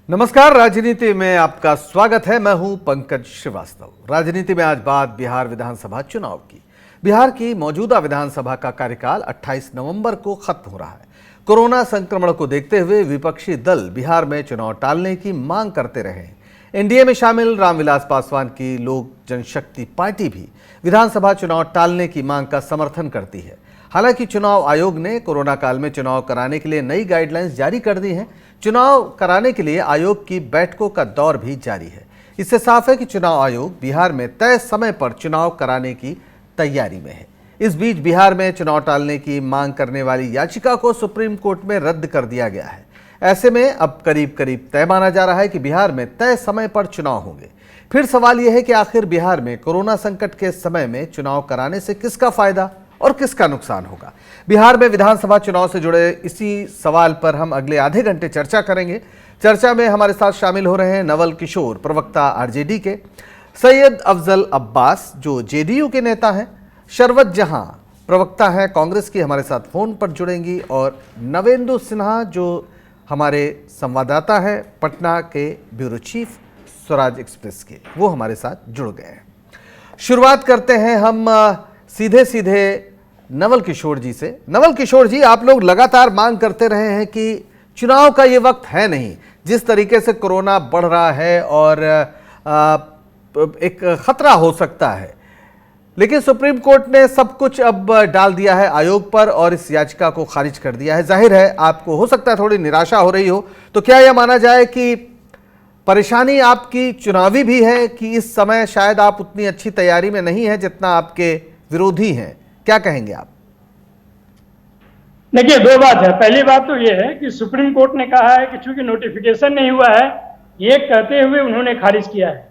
नमस्कार, राजनीति में आपका स्वागत है। मैं हूं पंकज श्रीवास्तव। राजनीति में आज बात बिहार विधानसभा चुनाव की। बिहार की मौजूदा विधानसभा का कार्यकाल 28 नवंबर को खत्म हो रहा है। कोरोना संक्रमण को देखते हुए विपक्षी दल बिहार में चुनाव टालने की मांग करते रहे हैं। एनडीए में शामिल रामविलास पासवान की लोक जनशक्ति पार्टी भी विधानसभा चुनाव टालने की मांग का समर्थन करती है। हालांकि चुनाव आयोग ने कोरोना काल में चुनाव कराने के लिए नई गाइडलाइंस जारी कर दी हैं। चुनाव कराने के लिए आयोग की बैठकों का दौर भी जारी है। इससे साफ है कि चुनाव आयोग बिहार में तय समय पर चुनाव कराने की तैयारी में है। इस बीच बिहार में चुनाव टालने की मांग करने वाली याचिका को सुप्रीम कोर्ट में रद्द कर दिया गया है। ऐसे में अब करीब करीब तय माना जा रहा है कि बिहार में तय समय पर चुनाव होंगे। फिर सवाल यह है कि आखिर बिहार में कोरोना संकट के समय में चुनाव कराने से किसका फायदा और किसका नुकसान होगा। बिहार में विधानसभा चुनाव से जुड़े इसी सवाल पर हम अगले आधे घंटे चर्चा करेंगे। चर्चा में हमारे साथ शामिल हो रहे हैं नवल किशोर, प्रवक्ता आरजेडी के, सैयद अफजल अब्बास जो जेडीयू के नेता हैं, शरवत जहां प्रवक्ता हैं कांग्रेस की, हमारे साथ फोन पर जुड़ेंगी, और नवेंदु सिन्हा जो हमारे संवाददाता हैं पटना के ब्यूरो चीफ स्वराज एक्सप्रेस के, वो हमारे साथ जुड़ गए हैं। शुरुआत करते हैं हम सीधे नवल किशोर जी से। नवल किशोर जी, आप लोग लगातार मांग करते रहे हैं कि चुनाव का ये वक्त है नहीं। जिस तरीके से कोरोना बढ़ रहा है और एक खतरा हो सकता है, लेकिन सुप्रीम कोर्ट ने सब कुछ अब डाल दिया है आयोग पर और इस याचिका को खारिज कर दिया है। जाहिर है आपको हो सकता है थोड़ी निराशा हो रही हो, तो क्या यह माना जाए कि परेशानी आपकी चुनावी भी है कि इस समय शायद आप उतनी अच्छी तैयारी में नहीं है जितना आपके विरोधी हैं? क्या कहेंगे आप? देखिए, दो बात है। पहली बात तो ये है कि सुप्रीम कोर्ट ने कहा है कि चूंकि नोटिफिकेशन नहीं हुआ है, ये कहते हुए उन्होंने खारिज किया है।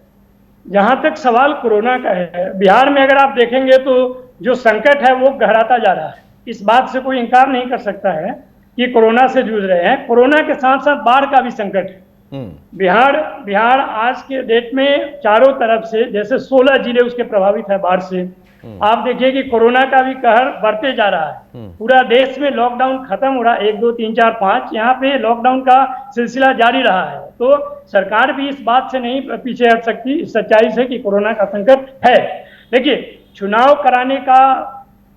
जहां तक सवाल कोरोना का है, बिहार में अगर आप देखेंगे तो जो संकट है वो गहराता जा रहा है। इस बात से कोई इंकार नहीं कर सकता है कि कोरोना से जूझ रहे हैं। कोरोना के साथ साथ बाढ़ का भी संकट है। बिहार आज के डेट में चारों तरफ से, जैसे 16 जिले उसके प्रभावित है बाढ़ से। आप देखिए कि कोरोना का भी कहर बढ़ते जा रहा है। पूरा देश में लॉकडाउन खत्म हो रहा है, 1 2 3 4 5, यहाँ पे लॉकडाउन का सिलसिला जारी रहा है। तो सरकार भी इस बात से नहीं पीछे हट सकती, इस सच्चाई से कि कोरोना का संकट है। देखिए, चुनाव कराने का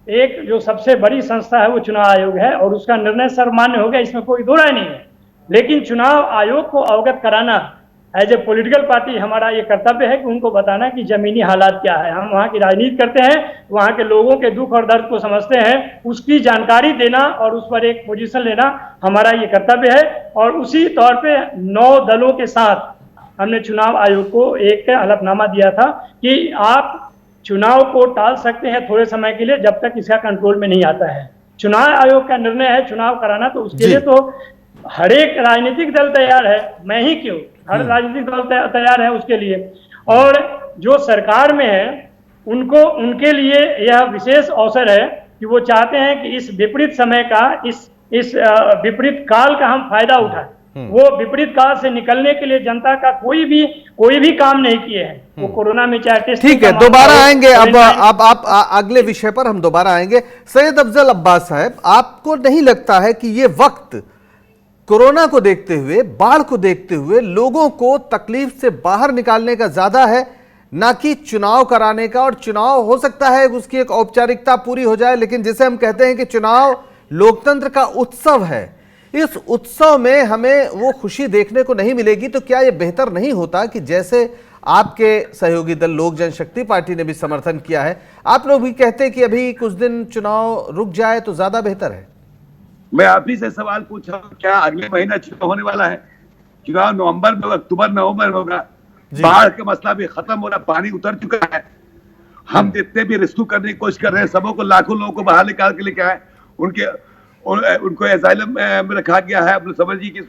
एक जो सबसे बड़ी संस्था है वो चुनाव आयोग है और उसका निर्णय सर्वमान्य हो गया, इसमें कोई दो राय नहीं है। लेकिन चुनाव आयोग को अवगत कराना एज ए पॉलिटिकल पार्टी हमारा ये कर्तव्य है कि उनको बताना कि जमीनी हालात क्या है। हम वहाँ की राजनीति करते हैं, वहाँ के लोगों के दुख और दर्द को समझते हैं, उसकी जानकारी देना और उस पर एक पोजीशन लेना हमारा ये कर्तव्य है। और उसी तौर पे 9 दलों के साथ हमने चुनाव आयोग को एक हलफनामा दिया था कि आप चुनाव को टाल सकते हैं थोड़े समय के लिए, जब तक इसका कंट्रोल में नहीं आता है। चुनाव आयोग का निर्णय है चुनाव कराना, तो उसके लिए तो हर एक राजनीतिक दल तैयार है। मैं ही क्यों, हर राजनीतिक दल तैयार है उसके लिए। और जो सरकार में है उनको, उनके लिए यह विशेष अवसर है कि वो चाहते हैं कि इस विपरीत समय का, इस विपरीत काल का हम फायदा उठाएं। वो विपरीत काल से निकलने के लिए जनता का कोई भी काम नहीं किए हैं। वो कोरोना में चाहे टेस्ट, ठीक है, दोबारा आएंगे। अब आप अगले विषय पर हम दोबारा आएंगे। सैयद अफजल अब्बास साहब, आपको नहीं लगता है कि ये वक्त कोरोना को देखते हुए, बाढ़ को देखते हुए लोगों को तकलीफ से बाहर निकालने का ज्यादा है, ना कि चुनाव कराने का? और चुनाव हो सकता है उसकी एक औपचारिकता पूरी हो जाए, लेकिन जिसे हम कहते हैं कि चुनाव लोकतंत्र का उत्सव है, इस उत्सव में हमें वो खुशी देखने को नहीं मिलेगी। तो क्या यह बेहतर नहीं होता कि जैसे आपके सहयोगी दल लोक जनशक्ति पार्टी ने भी समर्थन किया है, आप लोग भी कहते हैं कि अभी कुछ दिन चुनाव रुक जाए तो ज्यादा बेहतर है? मैं आप ही से सवाल पूछा, क्या अगले महीना चुनाव होने वाला है? चुनाव नवंबर में, अक्टूबर नवंबर में होगा। बाढ़ का मसला भी खत्म हो रहा, पानी उतर चुका है। हम जितने भी रेस्क्यू करने की कोशिश कर रहे हैं, सबों को, लाखों लोगों को बाहर निकाल के लेके आए। उनको एसाइलम में रखा गया है। अपने समझिए कि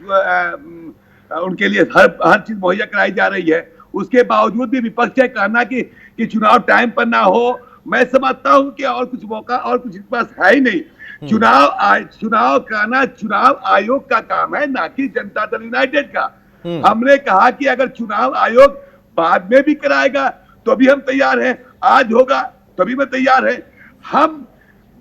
उनके लिए हर चीज मुहैया कराई जा रही है। उसके बावजूद भी विपक्ष है कहना कि चुनाव टाइम पर ना हो। मैं समझता हूँ कि और कुछ मौका और कुछ इनके पास है ही नहीं। चुनाव कराना चुनाव आयोग का काम है, ना कि जनता दल यूनाइटेड का। हमने कहा कि अगर चुनाव आयोग बाद में भी कराएगा तो भी हम तैयार हैं, आज होगा तभी मैं तैयार है। हम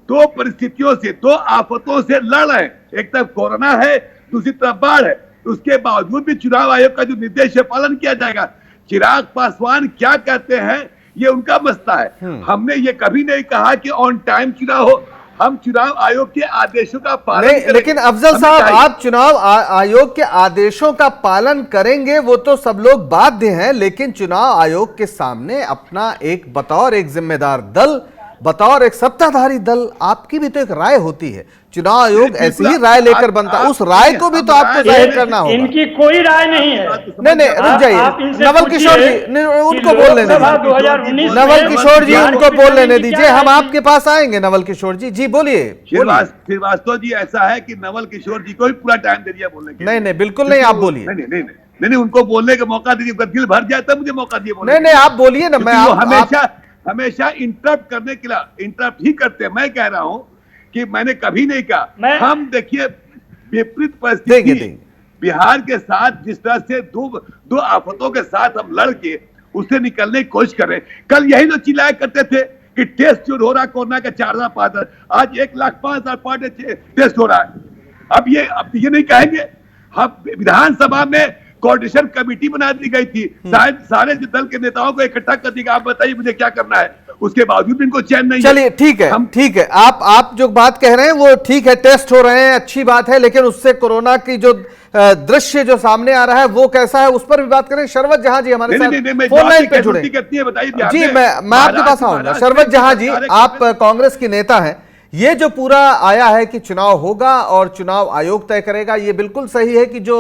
दो परिस्थितियों से, दो आफतों से लड़ रहे हैं। एक तरफ कोरोना है, दूसरी तरफ बाढ़ है। उसके बावजूद भी चुनाव आयोग का जो निर्देश है पालन किया जाएगा। चिराग पासवान क्या कहते हैं ये उनका मसला है। हमने ये कभी नहीं कहा कि ऑन टाइम चुनाव हो, हम चुनाव आयोग के आदेशों का पालन नहीं, लेकिन अफजल साहब आप चुनाव आयोग के आदेशों का पालन करेंगे वो तो सब लोग बाध्य हैं, लेकिन चुनाव आयोग के सामने अपना एक बतौर एक जिम्मेदार दल, बतौर एक सत्ताधारी दल, आपकी भी तो एक राय होती है। चुनाव आयोग ऐसी ही राय लेकर बनता है, उस राय को भी तो आपको जाहिर करना होगा। इनकी कोई राय नहीं है। नहीं, रुक जाइए, नवल किशोर जी उनको बोल लेने दीजिए। नवल किशोर जी उनको बोल लेने दीजिए, हम आपके पास आएंगे। नवल किशोर जी, जी बोलिए। श्रीवास्तव जी, ऐसा है कि नवल किशोर जी को भी पूरा टाइम दे दिया बोलने के। नहीं, बिल्कुल नहीं, आप बोलिए। नहीं, उनको बोलने का मौका दीजिए, दिल भर जाए तब मुझे मौका दिए बोलने। नहीं, आप बोलिए ना। मैं हमेशा इंटरप्ट करने के लिए इंटरप्ट ही करते हैं। मैं कह रहा हूं कि मैंने कभी नहीं कहा। हम देखिए विपरीत परिस्थिति बिहार के साथ जिस तरह से दो आफतों के साथ हम लड़ के उससे निकलने की कोशिश कर रहे हैं। कल यही लोग चिल्लाया करते थे कि टेस्ट जो हो रहा है कोरोना का 4,000-5,000, आज 1,05,000 टेस्ट हो रहा है। अब ये नहीं कहेंगे। हम विधानसभा में कोऑर्डिनेशन कमेटी बना दी गई थी, सारे दल के नेताओं को इकट्ठा कर दिया। आप बताइए मुझे क्या करना है, उसके बावजूद इनको चैन नहीं। चलिए ठीक है, आप जो बात कह रहे हैं वो ठीक है, टेस्ट हो रहे हैं, अच्छी बात है, लेकिन उससे कोरोना की जो दृश्य जो सामने आ रहा है वो कैसा है उस पर भी बात करें। शरवत जहां जी हमारे साथ फोन लाइन पे जुड़े। जी मैं आपके पास आऊंगा। शरवत जहां जी, आप कांग्रेस की नेता हैं। ये जो पूरा आया है कि चुनाव होगा और चुनाव आयोग तय करेगा, ये बिल्कुल सही है कि जो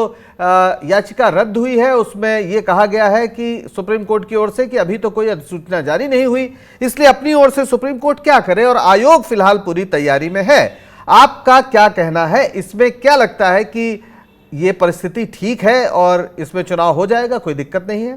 याचिका रद्द हुई है उसमें ये कहा गया है कि सुप्रीम कोर्ट की ओर से कि अभी तो कोई अधिसूचना जारी नहीं हुई, इसलिए अपनी ओर से सुप्रीम कोर्ट क्या करे और आयोग फिलहाल पूरी तैयारी में है। आपका क्या कहना है इसमें? क्या लगता है कि ये परिस्थिति ठीक है और इसमें चुनाव हो जाएगा, कोई दिक्कत नहीं है?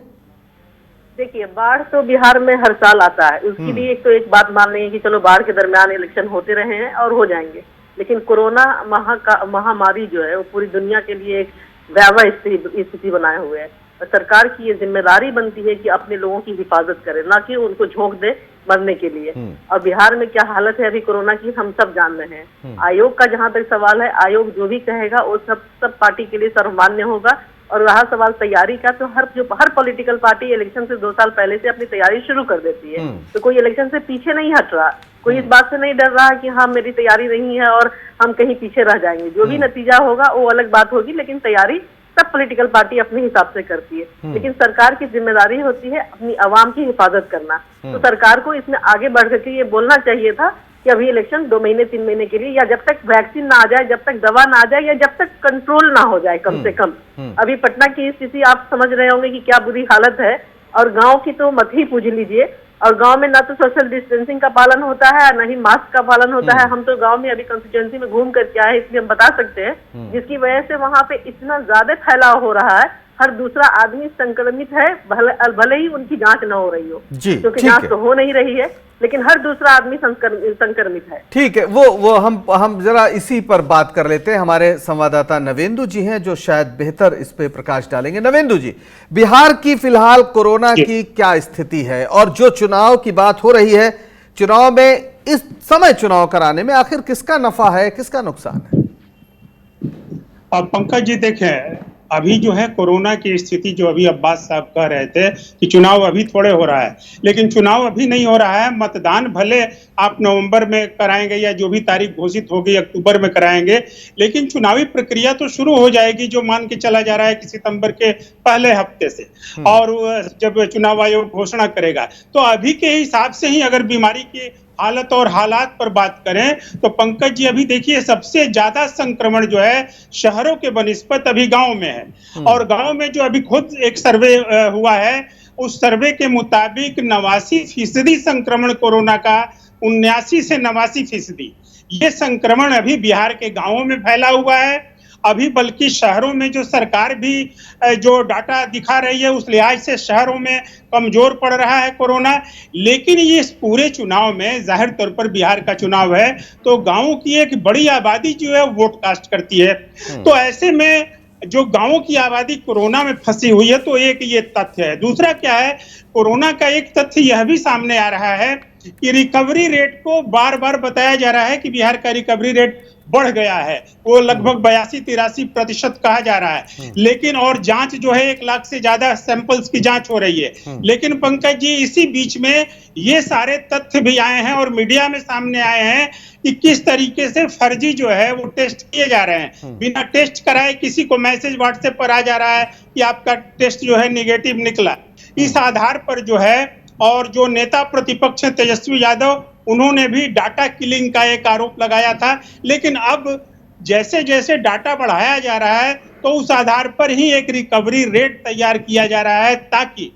देखिए, बाढ़ तो बिहार में हर साल आता है, उसके लिए एक बात मान लेंगे कि चलो बाढ़ के दरमियान इलेक्शन होते रहे हैं और हो जाएंगे, लेकिन कोरोना महामारी जो है वो पूरी दुनिया के लिए एक भयावह स्थिति बनाए हुए है। और सरकार की ये जिम्मेदारी बनती है कि अपने लोगों की हिफाजत करे, ना कि उनको झोंक दे मरने के लिए। और बिहार में क्या हालत है अभी कोरोना की हम सब जान रहे हैं। आयोग का जहां तक सवाल है, आयोग जो भी कहेगा वो सब पार्टी के लिए सर्वमान्य होगा। और रहा सवाल तैयारी का, तो हर पॉलिटिकल पार्टी इलेक्शन से 2 साल पहले से अपनी तैयारी शुरू कर देती है। तो कोई इलेक्शन से पीछे नहीं हट रहा, कोई इस बात से नहीं डर रहा कि हाँ मेरी तैयारी नहीं है और हम कहीं पीछे रह जाएंगे। जो भी नतीजा होगा वो अलग बात होगी, लेकिन तैयारी सब पॉलिटिकल पार्टी अपने हिसाब से करती है। लेकिन सरकार की जिम्मेदारी होती है अपनी आवाम की हिफाजत करना। तो सरकार को इसमें आगे बढ़ करके ये बोलना चाहिए था कि अभी इलेक्शन 2 महीने 3 महीने के लिए, या जब तक वैक्सीन ना आ जाए, जब तक दवा ना आ जाए, या जब तक कंट्रोल ना हो जाए कम से कम। अभी पटना की स्थिति आप समझ रहे होंगे कि क्या बुरी हालत है, और गांव की तो मत ही पूछ लीजिए। और गांव में ना तो सोशल डिस्टेंसिंग का पालन होता है, ना ही मास्क का पालन होता है। हम तो गांव में अभी कंस्टिट्यूएंसी में घूम करके आए, इसलिए हम बता सकते हैं, जिसकी वजह से वहां पे इतना ज्यादा फैलाव हो रहा है, हर दूसरा आदमी संक्रमित है, भले ही उनकी जांच न हो रही हो, क्योंकि जांच तो हो नहीं रही है, लेकिन हर दूसरा आदमी संक्रमित है। ठीक है, वो हम जरा इसी पर बात कर लेते हैं। हमारे संवाददाता नवेंदु जी हैं जो शायद बेहतर इस पे प्रकाश डालेंगे। नवेंदु जी, बिहार की फिलहाल कोरोना की क्या स्थिति है और जो चुनाव की बात हो रही है, चुनाव में इस समय चुनाव कराने में आखिर किसका नफा है, किसका नुकसान है? पंकज जी, देखें अभी जो है कोरोना की स्थिति, जो अभी अब्बास साहब कह रहे थे कि चुनाव अभी थोड़े हो रहा है, लेकिन चुनाव अभी नहीं हो रहा है। मतदान भले आप नवंबर में कराएंगे या जो भी तारीख घोषित होगी अक्टूबर में कराएंगे, लेकिन चुनावी प्रक्रिया तो शुरू हो जाएगी, जो मान के चला जा रहा है कि सितंबर के पहले हफ्ते से। और जब चुनाव आयोग घोषणा करेगा, तो अभी के हिसाब से ही अगर बीमारी की हालत और हालात पर बात करें तो पंकज जी, अभी देखिए सबसे ज्यादा संक्रमण जो है शहरों के बनिस्पत अभी गांव में है। और गांव में जो अभी खुद एक सर्वे हुआ है, उस सर्वे के मुताबिक 89% संक्रमण कोरोना का, 79 से 89% ये संक्रमण अभी बिहार के गांवों में फैला हुआ है। अभी बल्कि शहरों में जो सरकार भी जो डाटा दिखा रही है, उस लिहाज से शहरों में कमजोर पड़ रहा है कोरोना। लेकिन ये इस पूरे चुनाव में, जाहिर तौर पर बिहार का चुनाव है, तो गांवों की एक बड़ी आबादी जो है वोट कास्ट करती है। तो ऐसे में जो गांवों की आबादी कोरोना में फंसी हुई है, तो एक ये तथ्य है। दूसरा क्या है, कोरोना का एक तथ्य यह भी सामने आ रहा है कि रिकवरी रेट को बार बार बताया जा रहा है कि बिहार का रिकवरी रेट बढ़ गया है, वो लगभग 82-83% कहा जा रहा है। लेकिन और जांच जो है 1 लाख से ज्यादा सैंपल्स की जांच हो रही है। लेकिन पंकज जी, इसी बीच में ये सारे तथ्य भी आए हैं और मीडिया में सामने आए हैं कि किस तरीके से फर्जी जो है वो टेस्ट किए जा रहे हैं। बिना टेस्ट कराए किसी को मैसेज व्हाट्सएप पर आ जा रहा है कि आपका टेस्ट जो है निगेटिव निकला। इस आधार पर जो है, और जो नेता प्रतिपक्ष है तेजस्वी यादव, उन्होंने भी डाटा किलिंग का एक आरोप लगाया था। लेकिन अब जैसे जैसे डाटा बढ़ाया जा रहा है तो उस आधार पर ही एक रिकवरी रेट तैयार किया जा रहा है, ताकि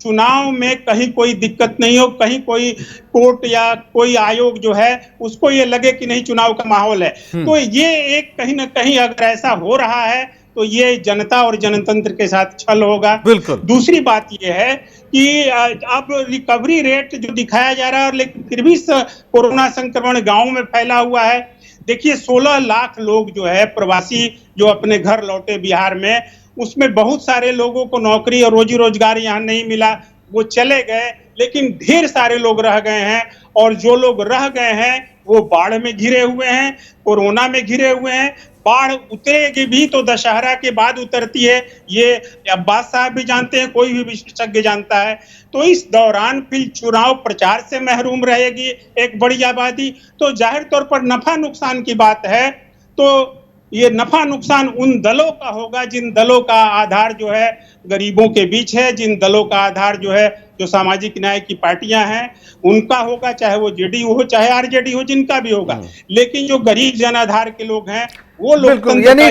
चुनाव में कहीं कोई दिक्कत नहीं हो, कहीं कोई कोर्ट या कोई आयोग जो है उसको ये लगे कि नहीं चुनाव का माहौल है। तो ये एक कहीं ना कहीं अगर ऐसा हो रहा है तो ये जनता और जनतंत्र के साथ छल होगा। बिल्कुल। दूसरी बात ये है कि अब रिकवरी रेट जो दिखाया जा रहा है, लेकिन फिर भी कोरोना संक्रमण गांव में फैला हुआ है। देखिए 16 लाख लोग जो है प्रवासी जो अपने घर लौटे बिहार में, उसमें बहुत सारे लोगों को नौकरी और रोजी रोजगार यहाँ नहीं मिला, वो चले गए। लेकिन ढेर सारे लोग रह गए हैं, और जो लोग रह गए हैं वो बाढ़ में घिरे हुए हैं, कोरोना में घिरे हुए हैं। बाढ़ उतरेगी भी तो दशहरा के बाद उतरती है, ये अब्बास साहब भी जानते हैं, कोई भी विशेषज्ञ जानता है। तो इस दौरान फिर चुनाव प्रचार से महरूम रहेगी एक बड़ी आबादी। तो जाहिर तौर पर नफा नुकसान की बात है, तो ये नफा नुकसान उन दलों का होगा जिन दलों का आधार जो है गरीबों के बीच है, जिन दलों का आधार जो है जो सामाजिक न्याय की पार्टियां हैं उनका होगा, चाहे वो जेडीयू हो चाहे आरजेडी हो, जिनका भी होगा। लेकिन जो गरीब जन आधार के लोग हैं वो बिल्कुल, यानी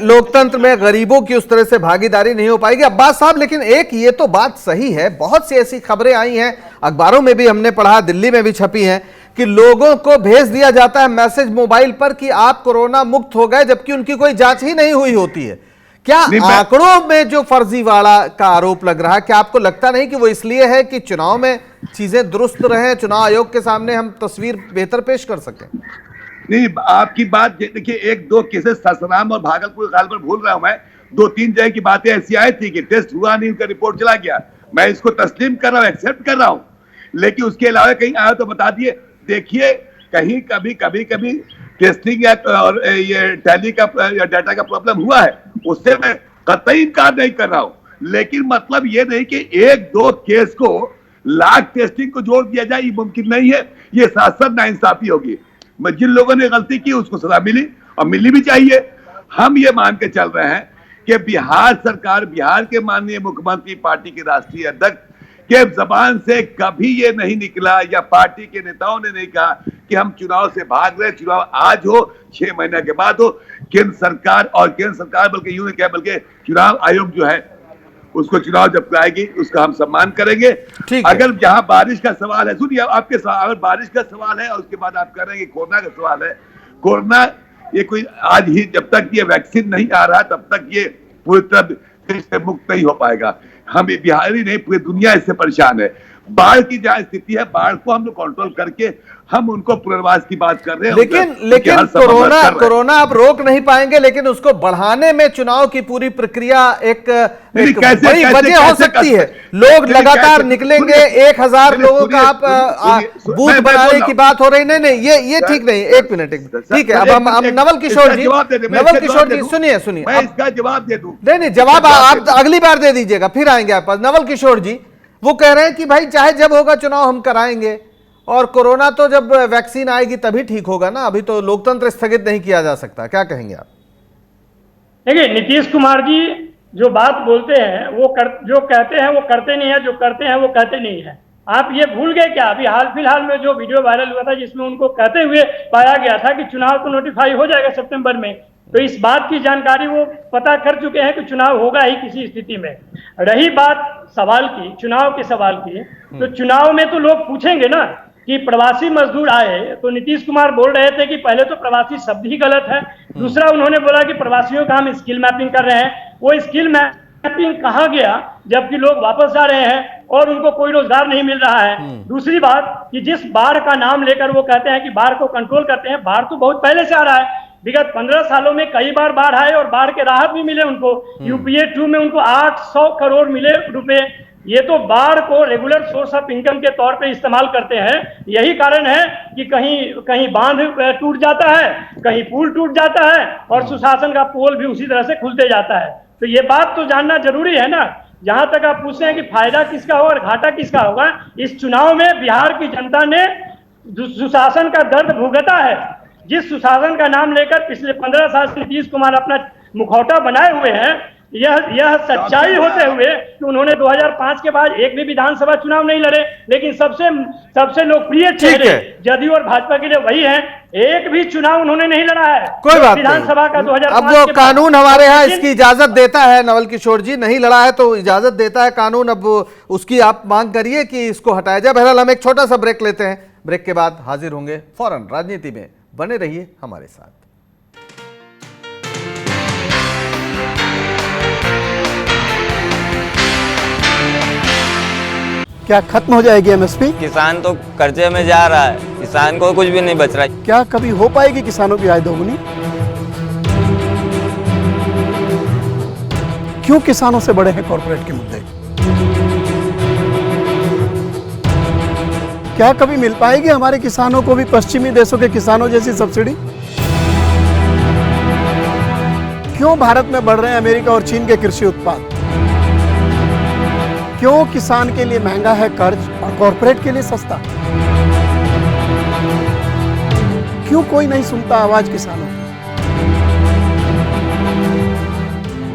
लोकतंत्र में गरीबों की उस तरह से भागीदारी नहीं हो पाएगी। अब्बास साहब, लेकिन एक ये तो बात सही है, बहुत सी ऐसी खबरें आई हैं, अखबारों में भी हमने पढ़ा, दिल्ली में भी छपी हैं, कि लोगों को भेज दिया जाता है मैसेज मोबाइल पर कि आप कोरोना मुक्त हो गए, जबकि उनकी कोई जांच ही नहीं हुई होती है। क्या आंकड़ों में जो फर्जीवाड़ा का आरोप लग रहा है, क्या आपको लगता नहीं कि वो इसलिए है कि चुनाव में चीजें दुरुस्त रहें, चुनाव आयोग के सामने हम तस्वीर बेहतर पेश कर सकें? नहीं, आपकी बात देखिए, 1-2 केसेस सासाराम और भागलपुर खाल पर भूल रहा हूं मैं, 2-3 जगह की बातें ऐसी आई थी कि टेस्ट हुआ नहीं, उनका रिपोर्ट चला गया। मैं इसको तस्लीम कर रहा हूं, एक्सेप्ट कर रहा हूं, लेकिन उसके अलावा कहीं आया तो बता दिए। देखिए, कहीं कभी टेस्टिंग या और ये टैली का या डाटा का प्रॉब्लम हुआ है, उससे मैं कतई इनकार नहीं कर रहा हूं। लेकिन मतलब ये नहीं कि 1-2 केस को लाख टेस्टिंग को जोड़ दिया जाए, ये मुमकिन नहीं है। ये शासन नाइंसाफी होगी। जिन लोगों ने गलती की उसको सजा मिली, और मिलनी भी चाहिए। हम ये मान के चल रहे हैं कि बिहार सरकार, बिहार के माननीय मुख्यमंत्री, पार्टी के राष्ट्रीय अध्यक्ष के जबान से कभी ये नहीं निकला, या पार्टी के नेताओं ने नहीं कहा कि हम चुनाव से भाग रहे, चुनाव आज हो 6 महीने के बाद हो। केंद्र सरकार बल्कि यूं क्या, बल्कि चुनाव आयोग जो है उसको चुनाव जब कराएगी उसका हम सम्मान करेंगे। अगर जहां बारिश का सवाल है, सुनिए आपके अगर बारिश का सवाल है और उसके बाद आप कह रहे हैं कि कोरोना का सवाल है, कोरोना ये कोई आज ही, जब तक ये वैक्सीन नहीं आ रहा तब तक ये पूरी तरह से मुक्त नहीं हो पाएगा। हम बिहारी नहीं, पूरी दुनिया इससे परेशान है। बाढ़ की जहां स्थिति है, बाढ़ को हम लोग कंट्रोल करके हम उनको पुनर्वास की बात कर रहे हैं। लेकिन कोरोना आप रोक नहीं पाएंगे, लेकिन उसको बढ़ाने में चुनाव की पूरी प्रक्रिया एक बड़ी वजह हो सकती है। लोग लगातार निकलेंगे, 1000 लोगों का आप बूथ बनाने की बात हो रही। नहीं, ये ठीक नहीं। एक मिनट ठीक है। अब हम नवल किशोर जी सुनिए, मैं इसका जवाब दे दूं। नहीं, जवाब आप अगली बार दे दीजिएगा, फिर आएंगे आप पास। नवल किशोर जी वो कह रहे हैं कि भाई चाहे जब होगा चुनाव हम कराएंगे, और कोरोना तो जब वैक्सीन आएगी तभी ठीक होगा ना, अभी तो लोकतंत्र स्थगित नहीं किया जा सकता। क्या कहेंगे आप? देखिए, नीतीश कुमार जी जो बात बोलते हैं जो कहते हैं वो करते नहीं है, जो करते हैं वो कहते नहीं है। आप ये भूल गए क्या? अभी हाल फिलहाल में जो वीडियो वायरल हुआ था जिसमें उनको कहते हुए पाया गया था कि चुनाव तो नोटिफाई हो जाएगा सितंबर में, तो इस बात की जानकारी वो पता कर चुके हैं कि चुनाव होगा ही किसी स्थिति में। रही बात सवाल की, चुनाव के सवाल की, तो चुनाव में तो लोग पूछेंगे ना कि प्रवासी मजदूर आए, तो नीतीश कुमार बोल रहे थे कि पहले तो प्रवासी शब्द ही गलत है, दूसरा उन्होंने बोला कि प्रवासियों का हम स्किल मैपिंग कर रहे हैं। वो स्किल मैपिंग कहाँ गया जबकि लोग वापस जा रहे हैं और उनको कोई रोजगार नहीं मिल रहा है। दूसरी बात कि जिस बाढ़ का नाम लेकर वो कहते हैं कि बाढ़ को कंट्रोल करते हैं, बाढ़ तो बहुत पहले से आ रहा है। विगत 15 सालों में कई बार बाढ़ आए और बाढ़ के राहत भी मिले उनको। यूपीए 2 में उनको 800 करोड़ मिले रुपए। ये तो बाढ़ को रेगुलर सोर्स ऑफ इनकम के तौर पे इस्तेमाल करते हैं। यही कारण है कि कहीं कहीं बांध टूट जाता है, कहीं पुल टूट जाता है और सुशासन का पोल भी उसी तरह से खुलते जाता है। तो ये बात तो जानना जरूरी है ना। जहां तक आप पूछते हैं कि फायदा किसका होगा और घाटा किसका होगा, इस चुनाव में बिहार की जनता ने सुशासन का दर्द भुगता है। जिस सुशासन का नाम लेकर पिछले 15 साल से नीतीश कुमार अपना मुखौटा बनाए हुए हैं, यह सच्चाई होते हुए कि उन्होंने 2005 के बाद एक भी विधानसभा चुनाव नहीं लड़े, लेकिन सबसे लोकप्रिय चेहरे जदयू और भाजपा के लिए वही हैं। एक भी चुनाव उन्होंने नहीं लड़ा है कोई बात विधानसभा का 2005 अब वो कानून हमारे यहाँ इसकी इजाजत देता है। नवल किशोर जी, नहीं लड़ा है तो इजाजत देता है कानून। अब उसकी आप मांग करिए कि इसको हटाया जाए। बहरहाल हम एक छोटा सा ब्रेक लेते हैं, ब्रेक के बाद हाजिर होंगे फौरन। राजनीति में बने रहिए हमारे साथ। क्या खत्म हो जाएगी एमएसपी? किसान तो कर्जे में जा रहा है, किसान को कुछ भी नहीं बच रहा है। क्या कभी हो पाएगी किसानों की आय दोगुनी? क्यों किसानों से बड़े हैं कॉर्पोरेट के मुद्दे? क्या कभी मिल पाएगी हमारे किसानों को भी पश्चिमी देशों के किसानों जैसी सब्सिडी? क्यों भारत में बढ़ रहे हैं अमेरिका और चीन के कृषि उत्पाद? क्यों किसान के लिए महंगा है कर्ज और कॉर्पोरेट के लिए सस्ता? क्यों कोई नहीं सुनता आवाज किसानों की?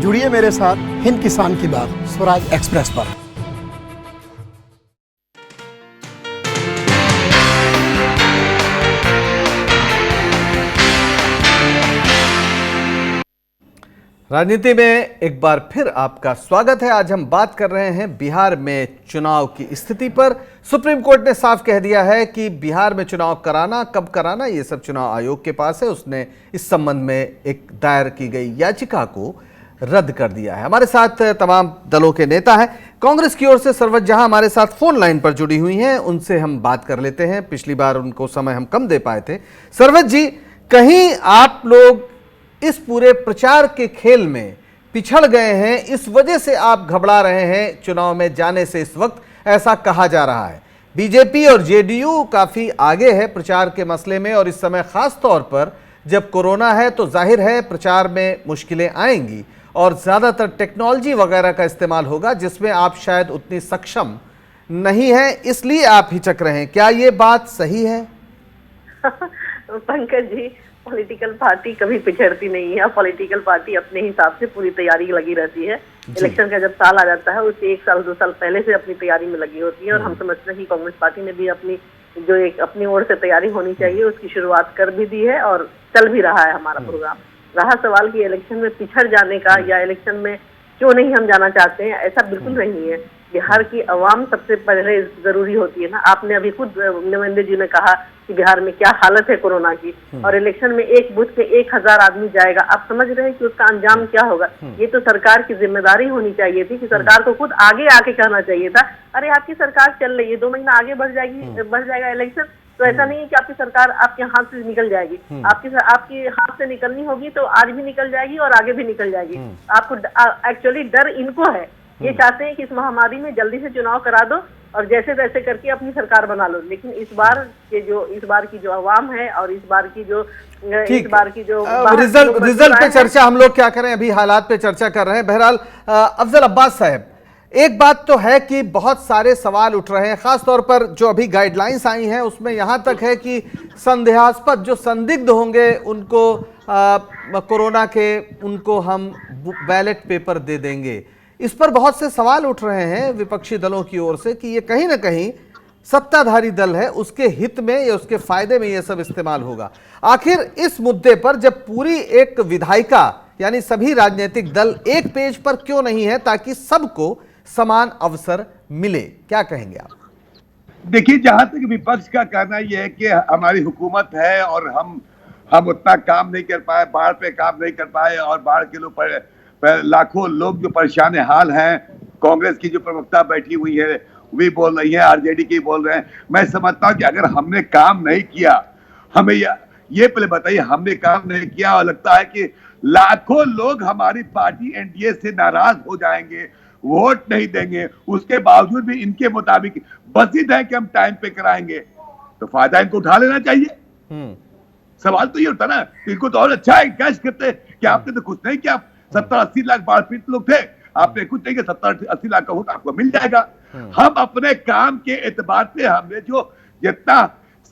जुड़िए मेरे साथ हिंद किसान की बात स्वराज एक्सप्रेस पर। राजनीति में एक बार फिर आपका स्वागत है। आज हम बात कर रहे हैं बिहार में चुनाव की स्थिति पर। सुप्रीम कोर्ट ने साफ कह दिया है कि बिहार में चुनाव कराना, कब कराना, ये सब चुनाव आयोग के पास है। उसने इस संबंध में एक दायर की गई याचिका को रद्द कर दिया है। हमारे साथ तमाम दलों के नेता हैं। कांग्रेस की ओर से सरवत जहां हमारे साथ फोन लाइन पर जुड़ी हुई हैं, उनसे हम बात कर लेते हैं। पिछली बार उनको समय हम कम दे पाए थे। सरवत जी, कहीं आप लोग इस पूरे प्रचार के खेल में पिछड़ गए हैं, इस वजह से आप घबरा रहे हैं चुनाव में जाने से? इस वक्त ऐसा कहा जा रहा है। बीजेपी और जेडीयू काफी आगे है प्रचार के मसले में, और इस समय खास तौर पर जब कोरोना है तो जाहिर है प्रचार में मुश्किलें आएंगी और ज्यादातर टेक्नोलॉजी वगैरह का इस्तेमाल होगा जिसमें आप शायद उतनी सक्षम नहीं है, इसलिए आप हिचक रहे हैं। क्या ये बात सही है? पंकज जी, पॉलिटिकल पार्टी कभी पिछड़ती नहीं है। पॉलिटिकल पार्टी अपने हिसाब से पूरी तैयारी लगी रहती है। इलेक्शन का जब साल आ जाता है उससे 1 साल 2 साल पहले से अपनी तैयारी में लगी होती है। और हम समझते हैं कि कांग्रेस पार्टी ने भी अपनी जो एक अपनी ओर से तैयारी होनी चाहिए उसकी शुरुआत कर भी दी है और चल भी रहा है हमारा प्रोग्राम। रहा सवाल की इलेक्शन में पिछड़ जाने का या इलेक्शन में क्यों नहीं हम जाना चाहते हैं, ऐसा बिल्कुल नहीं है। बिहार की आवाम सबसे पहले जरूरी होती है ना। आपने अभी खुद नवेंद्र जी ने कहा कि बिहार में क्या हालत है कोरोना की, और इलेक्शन में एक बूथ पे 1000 आदमी जाएगा। आप समझ रहे हैं कि उसका अंजाम क्या होगा? ये तो सरकार की जिम्मेदारी होनी चाहिए थी कि सरकार को खुद आगे आके कहना चाहिए था, अरे आपकी सरकार चल रही है, 2 महीना आगे बढ़ जाएगा इलेक्शन। तो ऐसा नहीं है कि आपकी सरकार आपके हाथ से निकल जाएगी। आपकी हाथ से निकलनी होगी तो आज भी निकल जाएगी और आगे भी निकल जाएगी। आपको एक्चुअली डर इनको है, ये चाहते हैं कि इस महामारी में जल्दी से चुनाव करा दो और जैसे तैसे करके अपनी सरकार बना लो। लेकिन इस बार की जो आवाम है और इस बार की जो रिजल्ट पे चर्चा हम लोग क्या करें, अभी हालात पे चर्चा कर रहे हैं। बहरहाल अफजल अब्बास साहब, एक बात तो है कि बहुत सारे सवाल उठ रहे हैं, खास तौर पर जो अभी गाइडलाइंस आई हैं उसमें यहां तक है कि संदेहास्पद जो संदिग्ध होंगे उनको कोरोना के उनको हम बैलेट पेपर दे देंगे। इस पर बहुत से सवाल उठ रहे हैं विपक्षी दलों की ओर से कि ये कहीं ना कहीं सत्ताधारी दल है उसके हित में या उसके फायदे में ये सब इस्तेमाल होगा। आखिर इस मुद्दे पर जब पूरी एक विधायिका यानी सभी राजनीतिक दल एक पेज पर क्यों नहीं है ताकि सबको समान अवसर मिले, क्या कहेंगे आप? देखिए, जहां तक विपक्ष का कहना यह है कि हमारी हुकूमत है और हम उतना काम नहीं कर पाए, बाढ़ पे काम नहीं कर पाए और बाढ़ के लोग लाखों लोग जो परेशान हाल हैं, कांग्रेस की जो प्रवक्ता बैठी हुई है वे बोल रही है, आरजेडी की बोल रहे हैं। मैं समझता हूं कि अगर हमने काम नहीं किया, हमें ये पहले बताइए हमने काम नहीं किया, और लगता है कि लाखों लोग हमारी पार्टी एनडीए से नाराज हो जाएंगे, वोट नहीं देंगे, उसके बावजूद भी इनके मुताबिक वसीयत है कि हम टाइम पे कराएंगे, तो फायदा इनको उठा लेना चाहिए। सवाल तो ये होता ना, इनको तो और अच्छा है कैश करते कि आपने तो कुछ नहीं किया, 70-80 लाख बाढ़ पीड़ित लोग थे, आपने कुछ नहीं किया, 70-80 लाख का वोट आपको मिल जाएगा। हम अपने काम के एतबार पे हमने जो जितना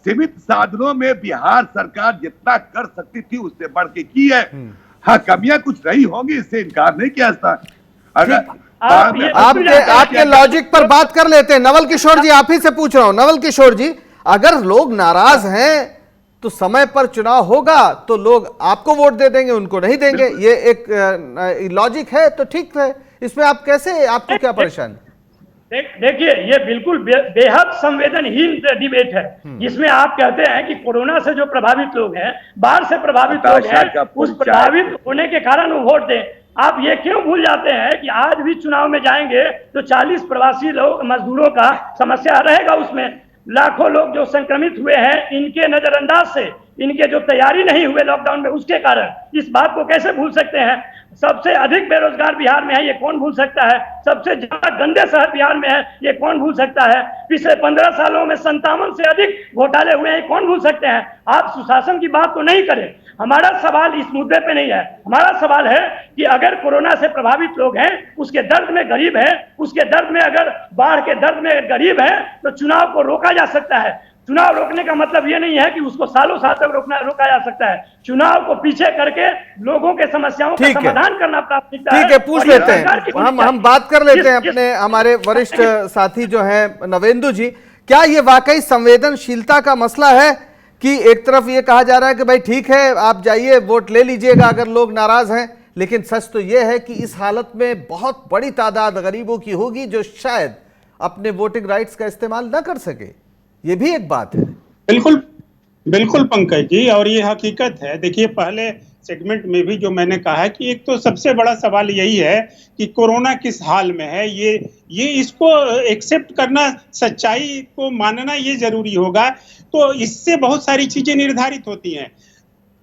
सीमित साधनों में बिहार सरकार जितना कर सकती थी उससे बढ़ के की है। हाँ, कमियां कुछ रही होंगी, इससे इनकार नहीं किया जाता। अगर आपके लॉजिक पर बात कर लेते हैं। नवल किशोर जी, आप ही से पूछ रहा हूं। नवल किशोर जी, अगर लोग नाराज हैं तो समय पर चुनाव होगा तो लोग आपको वोट दे देंगे, उनको नहीं देंगे, ये एक लॉजिक है, तो ठीक है। इसमें आप कैसे, आपको क्या परेशानी? देखिए, ये बिल्कुल बेहद संवेदनहीन डिबेट है, जिसमें आप कहते हैं कि कोरोना से जो प्रभावित लोग हैं, बाढ़ से प्रभावित लोग हैं, उस प्रभावित होने के कारण वो वोट दें। आप ये क्यों भूल जाते हैं कि आज भी चुनाव में जाएंगे तो 40 प्रवासी लोग मजदूरों का समस्या रहेगा, उसमें लाखों लोग जो संक्रमित हुए हैं इनके नजरअंदाज से, इनके जो तैयारी नहीं हुए लॉकडाउन में उसके कारण, इस बात को कैसे भूल सकते हैं? सबसे अधिक बेरोजगार बिहार में है, ये कौन भूल सकता है? सबसे ज्यादा गंदे शहर बिहार में है, ये कौन भूल सकता है? पिछले 15 सालों में 57 से अधिक घोटाले हुए हैं, कौन भूल सकते हैं? आप सुशासन की बात तो नहीं करें। हमारा सवाल इस मुद्दे पे नहीं है, हमारा सवाल है कि अगर कोरोना से प्रभावित लोग हैं, उसके दर्द में गरीब है, उसके दर्द में, अगर बाढ़ के दर्द में गरीब है, तो चुनाव को रोका जा सकता है। चुनाव रोकने का मतलब ये नहीं है कि उसको सालों साल तक रोका जा सकता है। चुनाव को पीछे करके लोगों के समस्याओं का समाधान करना प्राथमिकता है। ठीक है, पूछ लेते हैं, हम बात कर लेते हैं अपने हमारे वरिष्ठ साथी जो है नवेंदु जी। क्या ये वाकई संवेदनशीलता का मसला है कि एक तरफ ये कहा जा रहा है कि भाई ठीक है, आप जाइए वोट ले लीजिएगा अगर लोग नाराज हैं, लेकिन सच तो ये है कि इस हालत में बहुत बड़ी तादाद गरीबों की होगी जो शायद अपने वोटिंग राइट्स का इस्तेमाल न कर सके। ये भी एक बात है। बिल्कुल बिल्कुल पंकज जी, और ये हकीकत है। देखिए, पहले सेगमेंट में भी जो मैंने कहा है कि एक तो सबसे बड़ा सवाल यही है कि कोरोना किस हाल में है, ये इसको एक्सेप्ट करना, सच्चाई को मानना ये जरूरी होगा। तो इससे बहुत सारी चीजें निर्धारित होती हैं।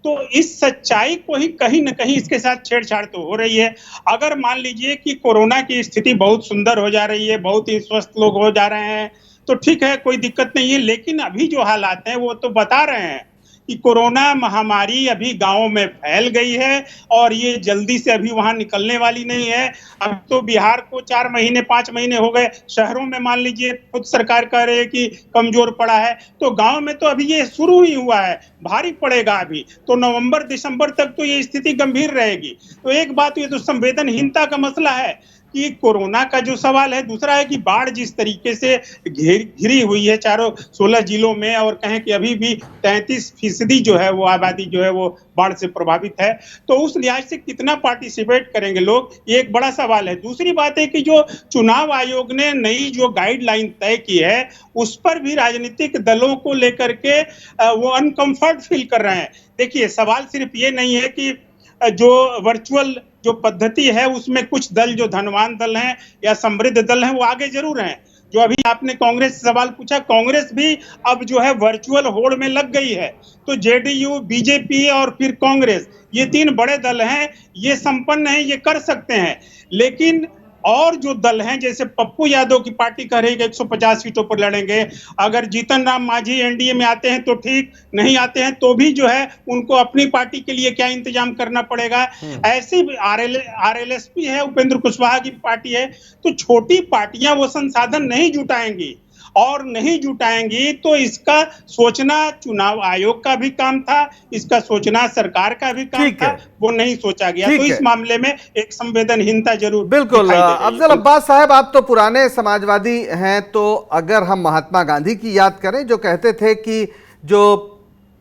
तो इस सच्चाई को ही कहीं न कहीं इसके साथ छेड़छाड़ तो हो रही है। अगर मान लीजिए कि कोरोना की स्थिति बहुत सुंदर हो जा रही है, बहुत ही स्वस्थ लोग हो जा रहे हैं, तो ठीक है, कोई दिक्कत नहीं है। लेकिन अभी जो हालात हैं वो तो बता रहे हैं कि कोरोना महामारी अभी गांवों में फैल गई है और ये जल्दी से अभी वहां निकलने वाली नहीं है। अब तो बिहार को 4 महीने 5 महीने हो गए, शहरों में मान लीजिए खुद सरकार कह रही है कि कमजोर पड़ा है, तो गांव में तो अभी ये शुरू ही हुआ है, भारी पड़ेगा अभी तो नवंबर दिसंबर तक तो ये स्थिति गंभीर रहेगी। तो एक बात ये तो संवेदनहीनता का मसला है कि कोरोना का जो सवाल है। दूसरा है कि बाढ़ जिस तरीके से घिरी हुई है चारों 16 जिलों में, और कहें कि अभी भी 33% जो है वो आबादी जो है वो बाढ़ से प्रभावित है, तो उस लिहाज से कितना पार्टिसिपेट करेंगे लोग, ये एक बड़ा सवाल है। दूसरी बात है कि जो चुनाव आयोग ने नई जो गाइडलाइन तय की है उस पर भी राजनीतिक दलों को लेकर के वो अनकंफर्ट फील कर रहे हैं। देखिए, सवाल सिर्फ ये नहीं है कि जो वर्चुअल जो पद्धति है उसमें कुछ दल जो धनवान दल हैं या समृद्ध दल हैं वो आगे जरूर हैं। जो अभी आपने कांग्रेस से सवाल पूछा, कांग्रेस भी अब जो है वर्चुअल होड़ में लग गई है। तो जेडीयू, बीजेपी और फिर कांग्रेस, ये 3 बड़े दल हैं, ये संपन्न हैं, ये कर सकते हैं। लेकिन और जो दल हैं, जैसे पप्पू यादव की पार्टी कह रही है कि 150 सीटों पर लड़ेंगे, अगर जीतन राम मांझी एनडीए में आते हैं तो ठीक, नहीं आते हैं तो भी जो है उनको अपनी पार्टी के लिए क्या इंतजाम करना पड़ेगा। ऐसी आरएलएसपी है, उपेंद्र कुशवाहा की पार्टी है। तो छोटी पार्टियां वो संसाधन नहीं जुटाएंगी, और नहीं जुटाएंगी तो इसका सोचना चुनाव आयोग का भी काम था, इसका सोचना सरकार का भी काम था, वो नहीं सोचा गया। तो इस मामले में एक संवेदनहीनता जरूर बिल्कुल। अफजल अब्बास साहब, आप तो पुराने समाजवादी हैं, तो अगर हम महात्मा गांधी की याद करें जो कहते थे कि जो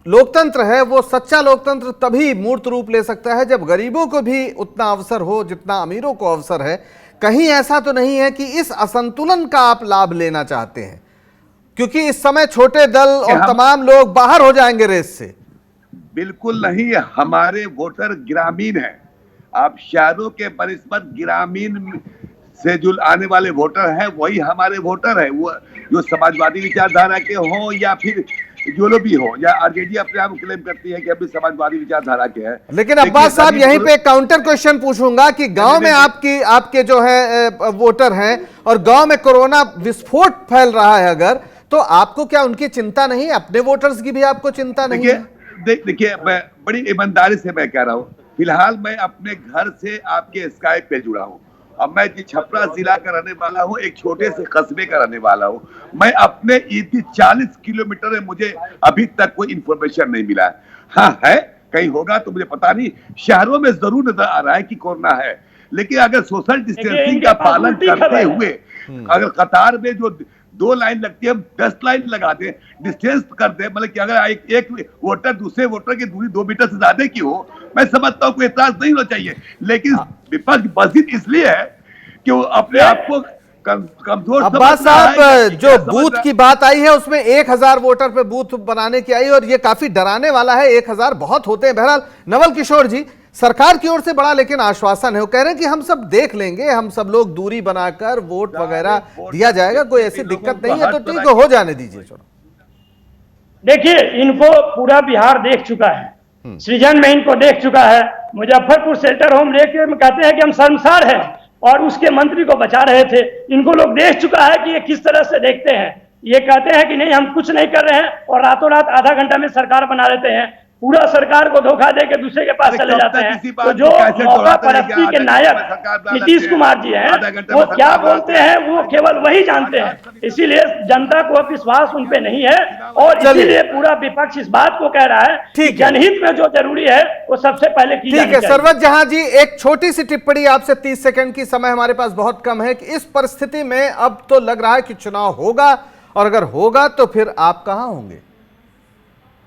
लोकतंत्र है वो सच्चा लोकतंत्र तभी मूर्त रूप ले सकता है जब गरीबों को भी उतना अवसर हो जितना अमीरों को अवसर है। कहीं ऐसा तो नहीं है कि इस असंतुलन का आप लाभ लेना चाहते हैं, क्योंकि इस समय छोटे दल और तमाम लोग बाहर हो जाएंगे रेस से? बिल्कुल नहीं, हमारे वोटर ग्रामीण हैं। आप शहरों के बनिस्बत ग्रामीण से जो आने वाले वोटर हैं वही हमारे वोटर हैं। वो जो समाजवादी विचारधारा के हों या फिर जो लोग भी हो, या आरजेडी अपने आप क्लेम करती है कि हम भी समाजवादी विचारधारा के हैं, लेकिन अब्बास साहब यहीं पे काउंटर क्वेश्चन पूछूंगा कि गांव में आपके जो है वोटर हैं और गांव में कोरोना विस्फोट फैल रहा है, अगर तो आपको क्या उनकी चिंता नहीं है? अपने वोटर्स की भी आपको चिंता नहीं है? देखिए, मैं बड़ी ईमानदारी से मैं कह रहा हूँ, फिलहाल मैं अपने घर से आपके स्काइप पे जुड़ा हूँ। अब मैं छपरा जिला का रहने वाला हूँ, एक छोटे से कस्बे का रहने वाला हूँ। मैं अपने 40 किलोमीटर में मुझे अभी तक कोई इंफॉर्मेशन नहीं मिला है। हाँ है, कहीं होगा तो मुझे पता नहीं। शहरों में जरूर नजर आ रहा है कि कोरोना है, लेकिन अगर सोशल डिस्टेंसिंग का पालन करते हुए अगर कतार में जो 2 लाइन लगती है, हम 10 लाइन लगा दें, डिस्टेंस कर दें, मतलब कि अगर एक वोटर दूसरे वोटर की दूरी 2 मीटर से ज्यादा की हो, मैं समझता हूँ कोई एतराज नहीं होना चाहिए। लेकिन विपक्ष बजित इसलिए है कि वो अपने आप को कमजोर अब्बास साहब, जो बूथ की बात आई है उसमें 1000 वोटर पे बूथ बनाने की आई और ये काफी डराने वाला है। 1000 बहुत होते हैं। बहरहाल नवल किशोर जी, सरकार की ओर से बड़ा लेकिन आश्वासन है, वो कह रहे हैं कि हम सब देख लेंगे, हम सब लोग दूरी बनाकर वोट वगैरह दिया जाएगा, कोई ऐसी दिक्कत नहीं है, तो ठीक है, हो जाने दीजिए। चलो देखिए, इनको पूरा बिहार देख चुका है, सृजन में इनको देख चुका है। मुजफ्फरपुर शेल्टर होम लेके कहते हैं कि हम शर्मसार हैं और उसके मंत्री को बचा रहे थे। इनको लोग देख चुका है कि ये किस तरह से देखते हैं। ये कहते हैं कि नहीं हम कुछ नहीं कर रहे हैं और रातों रात आधा घंटा में सरकार बना लेते हैं, पूरा सरकार को धोखा दे के दूसरे के पास चले जाते हैं। तो जो मौका परस्ती के नायक नीतीश कुमार जी हैं, वो क्या बोलते हैं वो केवल वही जानते हैं। इसीलिए जनता को अब विश्वास उन पे नहीं है और इसीलिए पूरा विपक्ष इस बात को कह रहा है कि जनहित में जो जरूरी है वो सबसे पहले की जानी चाहिए। ठीक है सरवत जहां जी, एक छोटी सी टिप्पणी आपसे, 30 सेकंड की समय हमारे पास बहुत कम है, कि इस परिस्थिति में अब तो लग रहा है कि चुनाव होगा, और अगर होगा तो फिर आप कहां होंगे?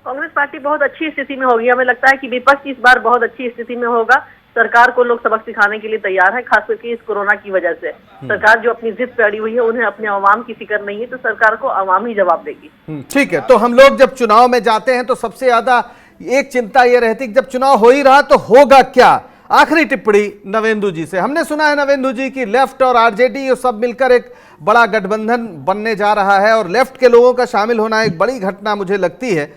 कांग्रेस पार्टी बहुत अच्छी स्थिति में होगी। हमें लगता है कि विपक्ष इस बार बहुत अच्छी स्थिति में होगा। सरकार को लोग सबक सिखाने के लिए तैयार है, खास करके इस कोरोना की वजह से। सरकार जो अपनी जिद पे अड़ी हुई है, उन्हें अपने अवाम की फिक्र नहीं है, तो सरकार को अवाम ही जवाब देगी। ठीक है, तो हम लोग जब चुनाव में जाते हैं तो सबसे ज्यादा एक चिंता यह रहती कि जब चुनाव हो ही रहा तो होगा क्या। आखिरी टिप्पणी नवेंदु जी से। हमने सुना है नवेंदु जी की लेफ्ट और आरजेडी ये सब मिलकर एक बड़ा गठबंधन बनने जा रहा है और लेफ्ट के लोगों का शामिल होना एक बड़ी घटना मुझे लगती है।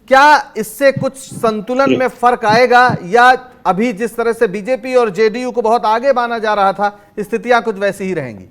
क्या इससे कुछ संतुलन में फर्क आएगा, या अभी जिस तरह से बीजेपी और जेडीयू को बहुत आगे माना जा रहा था, स्थितियां कुछ वैसी ही रहेंगी?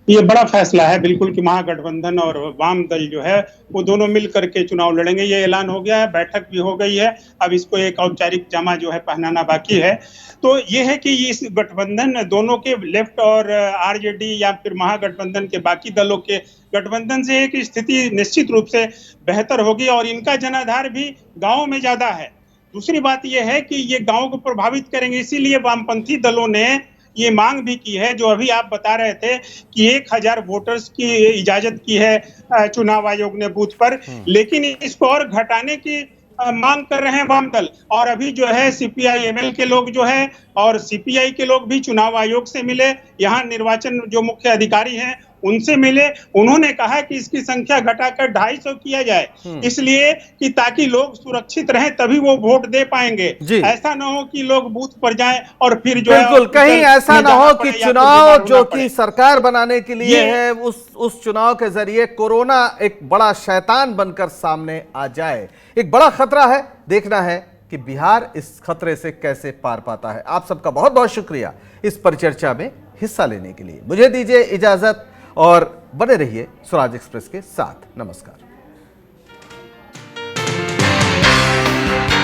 ये बड़ा फैसला है बिल्कुल कि महागठबंधन और वाम दल जो है वो दोनों मिल करके चुनाव लड़ेंगे। ये ऐलान हो गया है, बैठक भी हो गई है, अब इसको एक औपचारिक जामा जो है पहनाना बाकी है। तो ये है कि इस गठबंधन दोनों के, लेफ्ट और आरजेडी या फिर महागठबंधन के बाकी दलों के गठबंधन से एक स्थिति निश्चित रूप से बेहतर होगी और इनका जनाधार भी गाँव में ज्यादा है। दूसरी बात यह है कि ये गाँव को प्रभावित करेंगे, इसीलिए वामपंथी दलों ने ये मांग भी की है, जो अभी आप बता रहे थे कि 1000 वोटर्स की इजाजत की है चुनाव आयोग ने बूथ पर, लेकिन इसको और घटाने की मांग कर रहे हैं वाम दल। और अभी जो है सीपीआई एमएल के लोग जो है और सीपीआई के लोग भी चुनाव आयोग से मिले, यहाँ निर्वाचन जो मुख्य अधिकारी हैं उनसे मिले। उन्होंने कहा कि इसकी संख्या घटाकर 250 किया जाए, इसलिए कि ताकि लोग सुरक्षित रहें, तभी वो वोट दे पाएंगे। ऐसा ना हो कि लोग बूथ पर जाएं और फिर जो बिल्कुल कहीं ऐसा ना हो कि चुनाव जो कि सरकार बनाने के लिए है, उस चुनाव के जरिए कोरोना एक बड़ा शैतान बनकर सामने आ जाए। एक बड़ा खतरा है, देखना है कि बिहार इस खतरे से कैसे पार पाता है। आप सबका बहुत बहुत शुक्रिया इस परिचर्चा में हिस्सा लेने के लिए। मुझे दीजिए इजाजत और बने रहिए स्वराज एक्सप्रेस के साथ। नमस्कार।